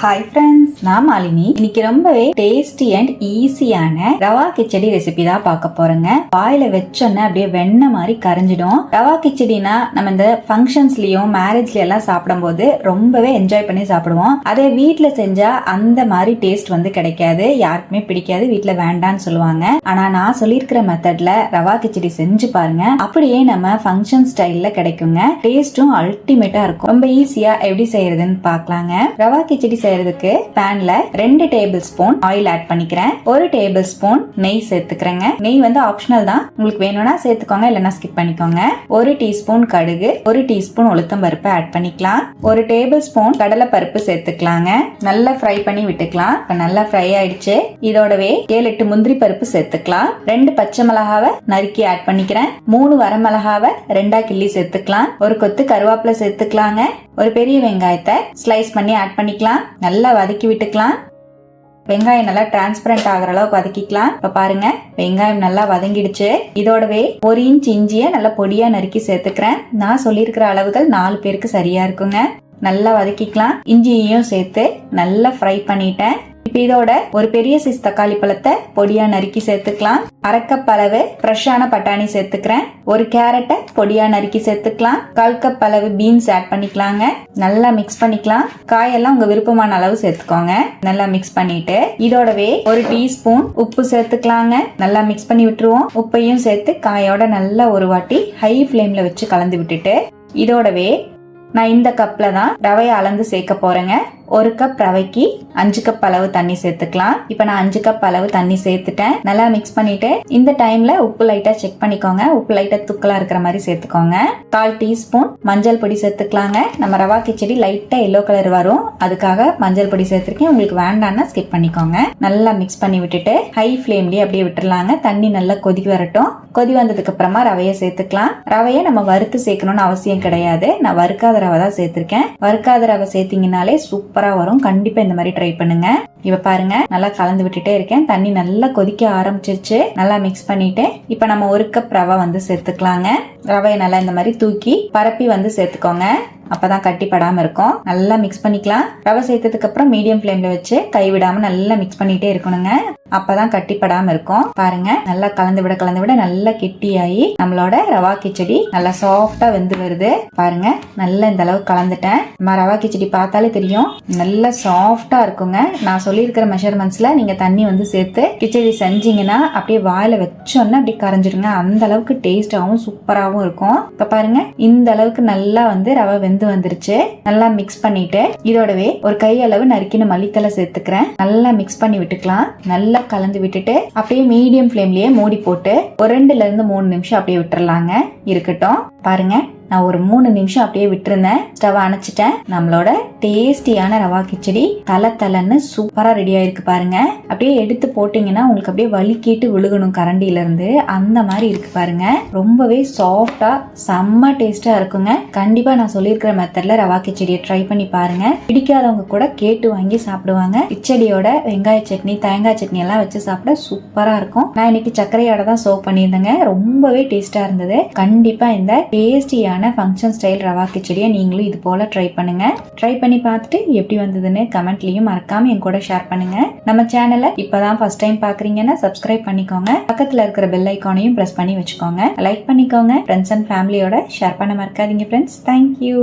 Hi friends, நான் மாலினி. இன்னைக்கு ரொம்பவே டேஸ்டி அண்ட் ஈஸியான ரவா கிச்சடி ரெசிபி தான் பார்க்க போறேங்க. வாயில வச்சோன்னே அப்படியே வெண்ணெய் மாதிரி கரைஞ்சிடும். ரவா கிச்சடினா நம்ம இந்த ஃபங்க்ஷன்ஸ்லயும் மேரேஜ்ல எல்லாம் சாப்பிடும் போது ரொம்பவே என்ஜாய் பண்ணி சாப்பிடுவோம். அதே வீட்டுல செஞ்சா அந்த மாதிரி டேஸ்ட் கிடைக்காது, யாருக்குமே பிடிக்காது, வீட்டுல வேண்டான்னு சொல்லுவாங்க. ஆனா நான் சொல்லியிருக்கிற மெத்தட்ல ரவா கிச்சடி செஞ்சு பாருங்க, அப்படியே நம்ம ஃபங்க்ஷன் ஸ்டைல்ல கிடைக்குங்க. டேஸ்டும் அல்டிமேட்டா இருக்கும். ரொம்ப ஈஸியா எப்படி செய்யறதுன்னு பார்க்கலாங்க. ரவா கிச்சடி செய்யறதுக்கு பேன்ல 2 டேபிள் ஸ்பூன் ஆயில் ஆட் பண்ணிக்கிறேன். 1 டேபிள் ஸ்பூன் நெய் சேர்த்துக்கிறேங்க. நெய் ஆப்ஷனல் தான், உங்களுக்கு வேணும்னா சேர்த்துக்கோங்க, இல்லைன்னா ஸ்கிப் பண்ணிக்கோங்க. 1 டீஸ்பூன் கடுகு, 1 டீஸ்பூன் உளுத்தம் பருப்பு ஆட் பண்ணிக்கலாம். 1 டேபிள் ஸ்பூன் கடலை பருப்பு சேர்த்துக்கலாங்க. நல்லா ஃப்ரை பண்ணி விட்டுக்கலாம். நல்லா ஃப்ரை ஆயிடுச்சு. இதோடவே 7-8 முந்திரி பருப்பு சேர்த்துக்கலாம். 2 பச்சை மிளகாவை நறுக்கி ஆட் பண்ணிக்கிறேன். 3 வரமிளகாவை 2ஆ கிள்ளி சேர்த்துக்கலாம். 1 கொத்து கருவேப்பிலை சேர்த்துக்கலாங்க. ஒரு பெரிய வெங்காயத்தை ஸ்லைஸ் பண்ணி ஆட் பண்ணிக்கலாம். நல்லா வதக்கி விட்டுக்கலாம். வெங்காயம் நல்லா டிரான்ஸ்பரண்ட் ஆகிற அளவுக்கு வதக்கிக்கலாம். இப்ப பாருங்க, வெங்காயம் நல்லா வதங்கிடுச்சு. இதோடவே 1 இன்ச் இஞ்சியை நல்லா பொடியா நறுக்கி சேர்த்துக்கிறேன். நான் சொல்லியிருக்கிற அளவுகள் 4 பேருக்கு சரியா இருக்குங்க. நல்லா வதக்கிக்கலாம். இஞ்சியையும் சேர்த்து நல்லா ஃப்ரை பண்ணிட்டேன். இப்ப இதோட ஒரு பெரிய சைஸ் தக்காளி பழத்தை பொடியா நறுக்கி சேர்த்துக்கலாம். 1/2 கப் அளவு ஃப்ரெஷ்ஷான பட்டாணி சேர்த்துக்கிறேன். 1 கேரட்டை பொடியா நறுக்கி சேர்த்துக்கலாம். 1/4 கப் அளவு பீன்ஸ் ஆட் பண்ணிக்கலாங்க. நல்லா மிக்ஸ் பண்ணிக்கலாம். காயெல்லாம் உங்க விருப்பமான அளவு சேர்த்துக்கோங்க. நல்லா மிக்ஸ் பண்ணிட்டு இதோடவே 1 டீஸ்பூன் உப்பு சேர்த்துக்கலாங்க. நல்லா மிக்ஸ் பண்ணி விட்டுருவோம். உப்பையும் சேர்த்து காயோட நல்லா ஒரு வாட்டி ஹை ஃபிளேம்ல வச்சு கலந்து விட்டுட்டு இதோடவே நான் இந்த கப்ல தான் ரவையை அளந்து சேர்க்க போறேங்க. 1 கப் ரவைக்கு 5 கப் அளவு தண்ணி சேர்த்துக்கலாம். இப்ப நான் 5 கப் அளவு தண்ணி சேர்த்துட்டேன். நல்லா மிக்ஸ் பண்ணிட்டு இந்த டைம்ல உப்பு லைட்டா செக் பண்ணிக்கோங்க. உப்பு லைட்டா தூக்கலா இருக்கிற மாதிரி சேர்த்துக்கோங்க. 1/4 டீஸ்பூன் மஞ்சள் பொடி சேர்த்துக்கலாங்க. நம்ம ரவா கிச்சடி லைட்டா எல்லோ கலர் வரும், அதுக்காக மஞ்சள் பொடி சேர்த்திருக்கேன். உங்களுக்கு வேண்டாம்னா ஸ்கிப் பண்ணிக்கோங்க. நல்லா மிக்ஸ் பண்ணி விட்டுட்டு ஹை ஃபிளேம்லயே அப்படியே விட்டுறலாங்க. தண்ணி நல்லா கொதி வரட்டும். கொதி வந்ததுக்கு அப்புறமா ரவையை சேர்த்துக்கலாம். ரவையை நம்ம வறுத்து சேர்க்கணும்னு அவசியம் கிடையாது. நான் வறுக்காத ரவை தான் சேர்த்திருக்கேன். வறுக்காத ரவை சேர்த்தீங்கனாலே சூப்பரா வரும். கண்டிப்பா இந்த மாதிரி ட்ரை பண்ணுங்க. இப்ப பாருங்க, நல்லா கலந்து விட்டுட்டே இருக்கேன். தண்ணி நல்லா கொதிக்க ஆரம்பிச்சிருச்சு. நல்லா மிக்ஸ் பண்ணிட்டு இப்ப நம்ம 1 கப் ரவை சேர்த்துக்கலாங்க. ரவையை நல்லா இந்த மாதிரி தூக்கி பரப்பி சேர்த்துக்கோங்க. அப்பதான் கட்டிப்படாம இருக்கும். நல்லா மிக்ஸ் பண்ணிக்கலாம். ரவை சேர்த்ததுக்கு அப்புறம் மீடியம் ஃபிளேம்ல வச்சு கைவிடாம நல்லா மிக்ஸ் பண்ணிட்டே இருக்கணுங்க. அப்பதான் கட்டிப்படாம இருக்கும். பாருங்க, நல்லா கலந்து விட நல்லா கெட்டியாயி நம்மளோட ரவா கிச்சடி நல்லா சாஃப்டா வெந்து வருது. பாருங்க, நல்லா இந்த அளவு கலந்துட்டேன். நம்ம ரவா கிச்சடி பார்த்தாலே தெரியும், நல்லா சாஃப்டா இருக்குங்க. நான் சொல்லியிருக்கிற மெஷர்மெண்ட்ஸ்ல நீங்க தண்ணி சேர்த்து கிச்சடி செஞ்சீங்கன்னா அப்படியே வாயில வச்சோன்னா அப்படியே கரைஞ்சிருங்க. அந்த அளவுக்கு டேஸ்டாவும் சூப்பராகவும் இருக்கும். இப்ப பாருங்க, இந்த அளவுக்கு நல்லா ரவை வந்துருச்சு. நல்லா மிக்ஸ் பண்ணிட்டு இதோடவே ஒரு கை அளவு நறுக்கின மல்லித்தலை சேர்த்துக்கிறேன். நல்லா மிக்ஸ் பண்ணி விட்டுக்கலாம். நல்லா கலந்து விட்டுட்டு அப்படியே மீடியம் ஃபிளேம்லயே மூடி போட்டு ஒரு 2-3 நிமிஷம் அப்படியே விட்டுறலாங்க. இருக்கட்டும். பாருங்க, நான் ஒரு 3 நிமிஷம் அப்படியே விட்டுருந்தேன். ஸ்டவ் அணைச்சிட்டேன். நம்மளோட டேஸ்டியான ரவா கிச்சடி தலன்னு சூப்பரா ரெடி ஆயிருக்கு. பாருங்க, அப்படியே எடுத்து போட்டீங்கன்னா உங்களுக்கு அப்படியே வலிக்கிட்டு விழுகணும் கரண்டில இருந்து, அந்த மாதிரி இருக்கு. பாருங்க, ரொம்பவே சாஃப்டா செம்ம டேஸ்டா இருக்குங்க. கண்டிப்பா நான் சொல்லியிருக்கிற மெத்தட்ல ரவா கிச்சடியை ட்ரை பண்ணி பாருங்க. பிடிக்காதவங்க கூட கேட்டு வாங்கி சாப்பிடுவாங்க. கிச்சடியோட வெங்காய சட்னி, தேங்காய் சட்னி எல்லாம் வச்சு சாப்பிட சூப்பரா இருக்கும். நான் இன்னைக்கு சர்க்கரையோட தான் சர்வ் பண்ணியிருந்தேங்க. ரொம்பவே டேஸ்டா இருந்தது. கண்டிப்பா இந்த டேஸ்டியான ஃபங்க்ஷன் ஸ்டைல் ரவா கிச்சடியை நீங்களும் இது போல ட்ரை பண்ணுங்க. ட்ரை பண்ணி பார்த்துட்டு எப்படி வந்ததுன்னு கமெண்ட்லயும் மறக்காம என் கூட ஷேர் பண்ணுங்க. நம்ம சேனலை இப்பதான் ஃபர்ஸ்ட் டைம் பாக்குறீங்கன்னா சப்ஸ்கிரைப் பண்ணிக்கோங்க. பக்கத்துல இருக்கிற பெல் ஐக்கானையும் பிரஸ் பண்ணி வச்சுக்கோங்க. லைக் பண்ணிக்கோங்க. ஃப்ரெண்ட்ஸ் அண்ட் ஃபேமிலியோட ஷேர் பண்ண மறக்காதீங்க ஃப்ரெண்ட்ஸ். தேங்க்யூ.